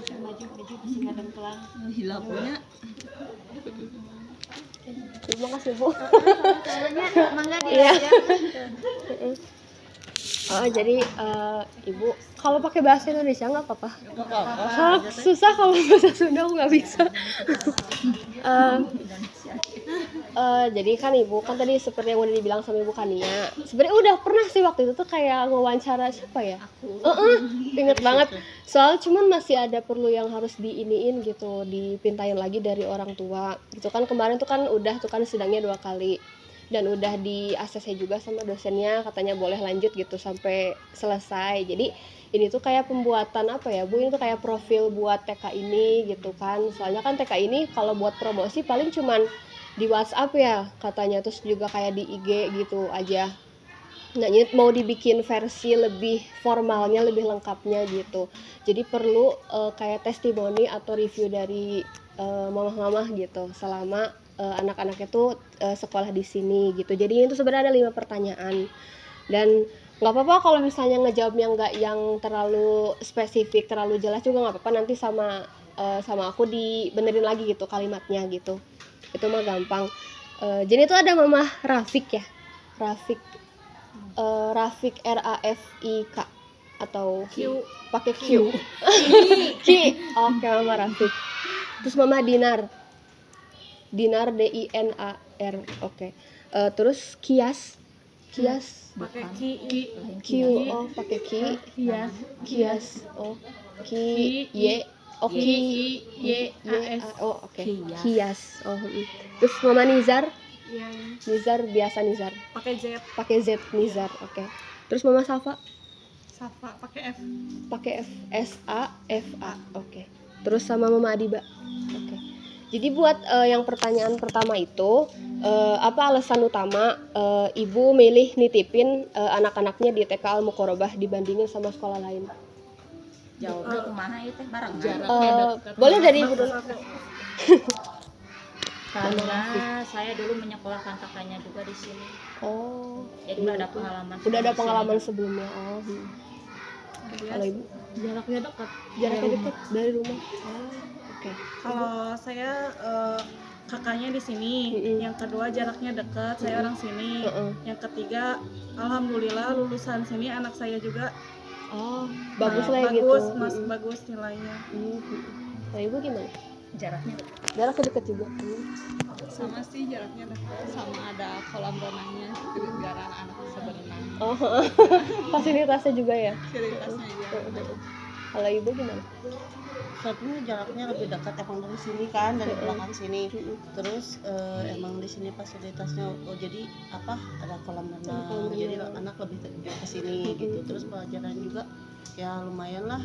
pakai baju besi ngadem kelang hilap punya. Terima kasih Bu. soalnya mangga Iya. dia Oh, jadi Ibu kalau pakai bahasa Indonesia nggak apa-apa. Apa-apa. Susah kalau bahasa Sunda aku nggak bisa. Jadi kan Ibu kan tadi seperti yang udah dibilang sama Ibu Kania. Sebenarnya udah pernah sih waktu itu tuh kayak ngewawancara siapa ya? Inget banget. Soal cuman masih ada perlu yang harus diiniin gitu, dipintain lagi dari orang tua. Gitu kan kemarin tuh kan udah tuh kan sidangnya 2 kali. Dan udah di ACC juga sama dosennya, katanya boleh lanjut gitu sampai selesai. Jadi ini tuh kayak pembuatan apa ya Bu, ini tuh kayak profil buat TK ini gitu kan. Soalnya kan TK ini kalau buat promosi paling cuman di WhatsApp ya katanya, terus juga kayak di IG gitu aja. Nah ini mau dibikin versi lebih formalnya, lebih lengkapnya gitu. Jadi perlu kayak testimoni atau review dari mamah-mamah gitu selama anak-anaknya tuh sekolah di sini gitu. Jadi itu sebenarnya ada 5 pertanyaan dan nggak apa-apa kalau misalnya ngejawabnya nggak yang terlalu spesifik, terlalu jelas juga nggak apa-apa, nanti sama aku dibenerin lagi gitu kalimatnya gitu. Itu mah gampang. Jadi itu ada Mamah Rafiq ya, Rafiq Rafik atau Q pakai Q. Ki. Oke, Mama Rafiq. Terus Mama Dinar Dinar. Oke. Terus Kias pakai Q. Oh, pakai Ki. Kias. Oh, Ki Y. Oke. YAS Oh, oke. Kias. Oh. Terus Mama Nizar iya Nizar biasa Nizar. pakai Z Nizar. Oke. Terus Mama Safa pakai F pakai Safa. Oke. Terus sama Mama Adiba. Oke. Jadi buat yang pertanyaan pertama itu apa alasan utama Ibu milih nitipin anak-anaknya di TK Al Muqarrabah dibandingin sama sekolah lain? Jawabnya kumaha ieu teh barengan. Boleh dari Ibu dulu. Karena saya dulu menyekolahkan kakaknya juga di sini. Oh. Jadi udah ada pengalaman. Udah ada di sini. pengalaman sebelumnya. Oh. Kalau Ibu jaraknya dekat jaraknya dekat dari rumah. Oh. Oke. Kalau saya kakaknya di sini, yang kedua jaraknya dekat, saya orang sini. Yang ketiga, alhamdulillah lulusan sini anak saya juga. Oh, bagus lah gitu. Bagus nilainya. Kalau Ibu gimana? Jaraknya Jaraknya dekat juga. sama sih jaraknya dekat, sama ada kolam renangnya biar anak-anak bisa berenang. Oh, fasilitasnya juga ya. Fasilitasnya juga. Kalau Ibu gimana? Satunya jaraknya lebih dekat emang dari sini kan, dari belakang sini. Terus emang di sini fasilitasnya jadi apa, ada kolam renang, jadi anak lebih ke sini gitu. Terus pelajaran juga ya lumayan lah,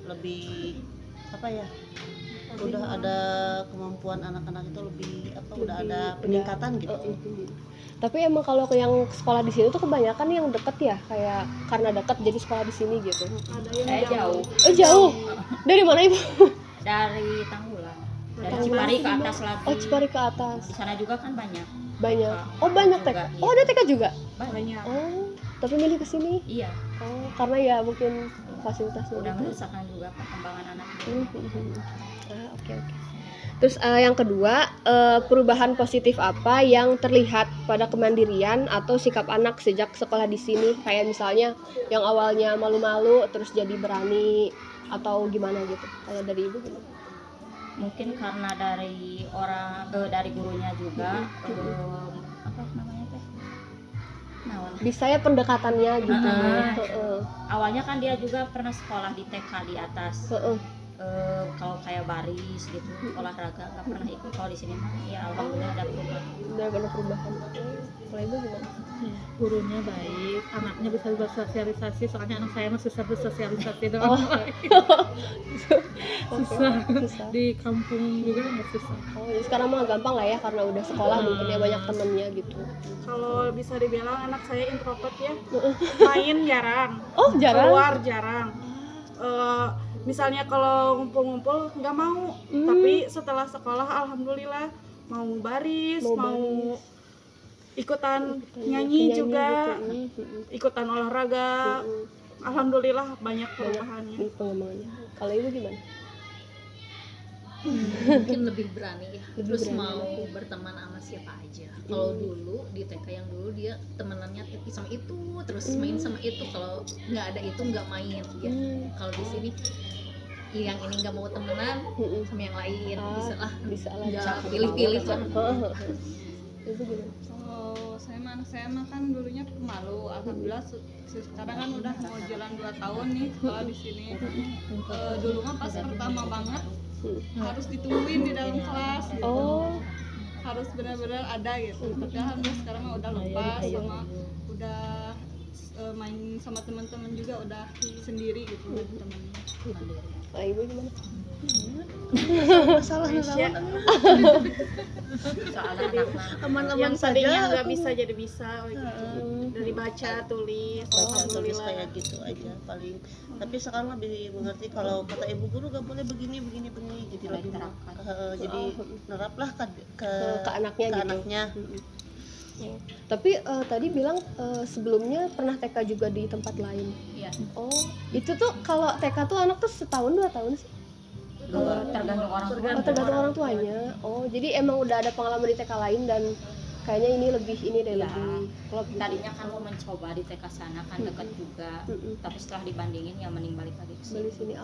lebih apa ya, udah ada kemampuan anak-anak itu lebih apa, udah ada peningkatan gitu. Tapi emang kalau yang sekolah di sini tuh kebanyakan yang deket ya, kayak karena deket jadi sekolah di sini gitu. saya jauh Jauh. Dari mana Ibu? dari Tanggulang. Dari Cipari ke atas lagi. Oh, Cipari ke atas. Di sana juga kan banyak. Banyak. Oh, banyak TK. Juga, Oh, ada TK juga. Banyak. Oh, tapi milih ke sini. Iya. Oh, karena ya mungkin fasilitasnya Udah gitu. merasakan juga perkembangan anaknya. Oke. Terus yang kedua, perubahan positif apa yang terlihat pada kemandirian atau sikap anak sejak sekolah di sini? Kayak misalnya yang awalnya malu-malu terus jadi berani atau gimana gitu. Kalau dari Ibu gimana? Mungkin karena dari dari gurunya juga apa namanya teh? Nawan. Bisa ya pendekatannya gitu. Awalnya kan dia juga pernah sekolah di TK di atas. Kalau kayak baris gitu, olahraga nggak pernah ikut. Kalau di sini mah ya alhamdulillah ada perubahan. Udah ada perubahan. Kalau Ibu gimana? Gurunya baik, anaknya bisa bersosialisasi, soalnya anak saya mah susah bersosialisasi dengan susah. Di kampung juga nggak susah. Oh, jadi sekarang mah gampang lah ya karena udah sekolah mungkin ya banyak temennya gitu. Kalau bisa dibilang anak saya introvert ya, main jarang, Oh, jarang. keluar jarang. Misalnya kalau ngumpul-ngumpul nggak mau, tapi setelah sekolah alhamdulillah mau baris, mau ikutan nyanyi juga, ikutan olahraga. Alhamdulillah banyak perubahannya. Pengembangannya. Kalau Ibu gimana? mungkin lebih berani ya, Lebih terus berani. mau berteman sama siapa aja. Kalau dulu di TK yang dulu dia temenannya sama itu terus main sama itu, kalau nggak ada itu nggak main gitu. Kalau di sini yang ini nggak mau temenan sama yang lain, bisa lah. nggak pilih-pilih kan. Itu gimana? Kalau anak saya mah kan dulunya pemalu. Alhamdulillah sekarang kan udah mau jalan 2 tahun nih sekolah di sini. Dulu mah pas pertama banget harus ditungguin di dalam kelas gitu. Harus benar-benar ada gitu. Tapi alhamdulillah sekarang mah udah lepas sama udah main sama teman-teman juga udah sendiri gitu teman-teman. Nah, ibu gimana? Masalah ngerawat Soal anak-anak aman-aman Yang tadinya saja. nggak bisa jadi bisa gitu. Dari baca, tulis, Baca tulis alhamdulillah. kayak gitu aja paling. Tapi sekarang lebih mengerti kalau kata ibu guru gak boleh begini jadi lebih diterapkan. jadi neraplah ke Anaknya ke gitu. anaknya. Tapi tadi bilang sebelumnya pernah TK juga di tempat lain. Iya. Oh, itu tuh kalau TK tuh anak tuh setahun 2 tahun sih? Tergantung orang tua. Oh, tergantung orang tuanya. Oh, jadi emang udah ada pengalaman di TK lain dan kayaknya ini lebih Ya, lebih klop gitu. tadinya kan mau mencoba di TK sana kan dekat juga, tapi setelah dibandingin ya mending balik lagi ke Beli sini. sini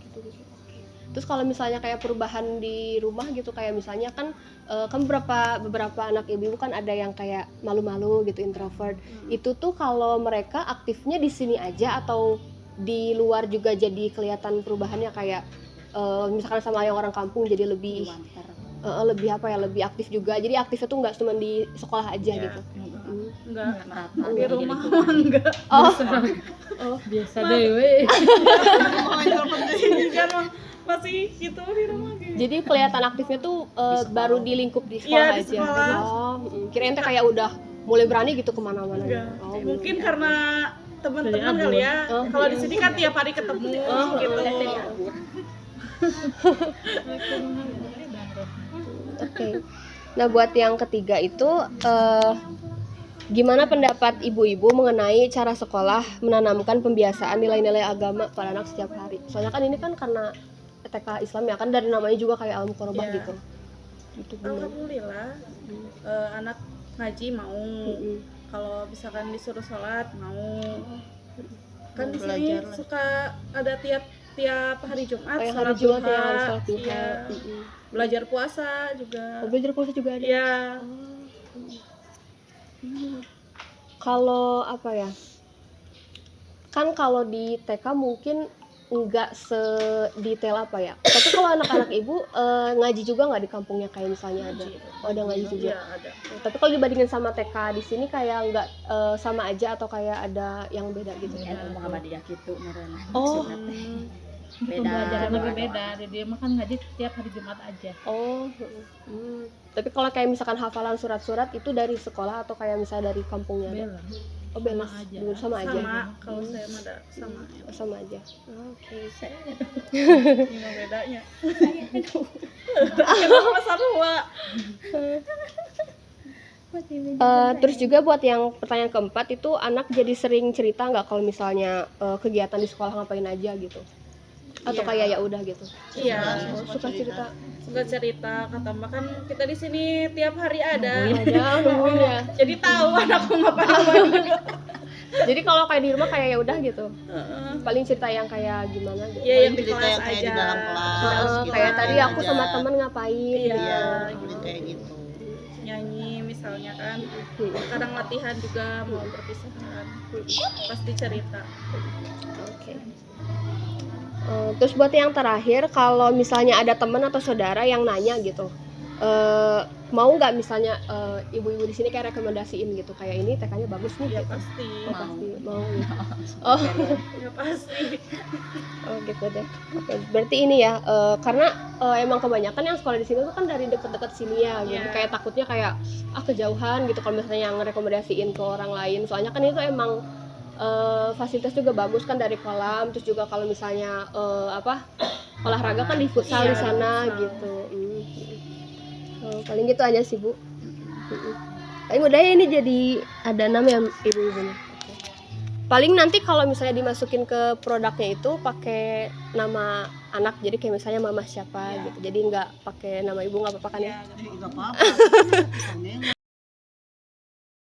gitu. Oke. Terus kalau misalnya kayak perubahan di rumah gitu, kayak misalnya kan kan beberapa anak ibu kan ada yang kayak malu-malu gitu, introvert. Itu tuh kalau mereka aktifnya di sini aja atau di luar juga jadi kelihatan perubahannya, kayak misalkan sama yang orang kampung jadi lebih Wanter. lebih apa ya, lebih aktif juga. Jadi aktifnya tuh nggak cuma di sekolah aja gitu. Enggak. Merata Di jadi rumah kuman. mah enggak. Biasa deh we. Ini kan masih gitu di rumah gitu. Jadi kelihatan aktifnya tuh baru di lingkup di sekolah Iya, di aja. sekolah. Oh, kirain teh kayak udah mulai berani gitu kemana-mana. Enggak. Oh, Mungkin karena teman-teman kali ya. Kalau di sini kan tiap hari ketemu gitu. Oke. Nah, buat yang ketiga itu gimana pendapat ibu-ibu mengenai cara sekolah menanamkan pembiasaan nilai-nilai agama pada anak setiap hari? Soalnya kan ini kan karena TK Islam ya kan, dari namanya juga kayak alam korobah Iya. gitu. Itu gimana? Alhamdulillah anak ngaji mau. Kalau misalkan disuruh sholat mau. Kan di sini Belajar lah. suka ada tiap hari Jumat Kayak hari sholat Jumat duha. ya harus sholat duha. Iya. Belajar puasa juga. Oh, belajar puasa juga ada. Iya. Kalau apa ya? Kan kalau di TK mungkin enggak sedetail apa ya. Tapi kalau anak-anak ibu ngaji juga nggak di kampungnya kayak misalnya ada. Oh, ada ngaji juga. Iya, ada. Tapi kalau dibandingin sama TK di sini kayak nggak sama aja atau kayak ada yang beda gitu. Ya, Muhammadiyah gitu mereka. Oh. Beda. Pembelajaran lebih beda. Dia makan ngaji tiap hari Jumat aja. Oh. Tapi kalau kayak misalkan hafalan surat-surat itu dari sekolah atau kayak misalnya dari kampungnya ada? Bela. Oh, bela aja. sama aja. Sama kalau saya mah ada sama. Sama aja. Oke. Ini bedanya. Kenapa sarua? Terus juga buat yang pertanyaan keempat itu, anak jadi sering cerita nggak kalau misalnya kegiatan di sekolah ngapain aja gitu, atau Iya. kayak ya udah gitu? Iya. Suka cerita. Suka cerita, kata Mbak kan kita di sini tiap hari ada. Ada nungguin ya. Jadi tahu anakku ngapain. Jadi kalau kayak di rumah kayak ya udah gitu. Paling cerita yang kayak gimana gitu. Iya, yang di Cerita kelas yang kayak aja. di dalam kelas gitu, Kayak tadi ngapain aku aja. sama temen ngapain. Iya. Iya, kayak gitu. Nyanyi misalnya kan. Kadang latihan juga mau perpisahan. Pasti cerita. Oke. Terus buat yang terakhir, kalau misalnya ada teman atau saudara yang nanya gitu, mau nggak misalnya ibu-ibu di sini kayak rekomendasiin gitu, kayak ini TK-nya bagus nih. Ya gitu. pasti. Oh, pasti mau. Oh, Ya pasti. oh gitu deh. Oke, berarti ini ya, karena emang kebanyakan yang sekolah di sini tuh kan dari deket-deket sini ya, gitu. Iya. Kayak takutnya kayak kejauhan gitu kalau misalnya yang rekomendasiin ke orang lain. Soalnya kan itu emang fasilitas juga bagus kan, dari kolam, terus juga kalau misalnya olahraga kan di futsal Iya, di sana futsal. gitu. Paling gitu aja sih Bu. Paling udah ya, ini jadi ada nama ya ibu-ibunya. Paling nanti kalau misalnya dimasukin ke produknya itu pakai nama anak, jadi kayak misalnya mama siapa gitu. Jadi nggak pakai nama ibu, nggak apa-apa kan ya? Nggak apa-apa.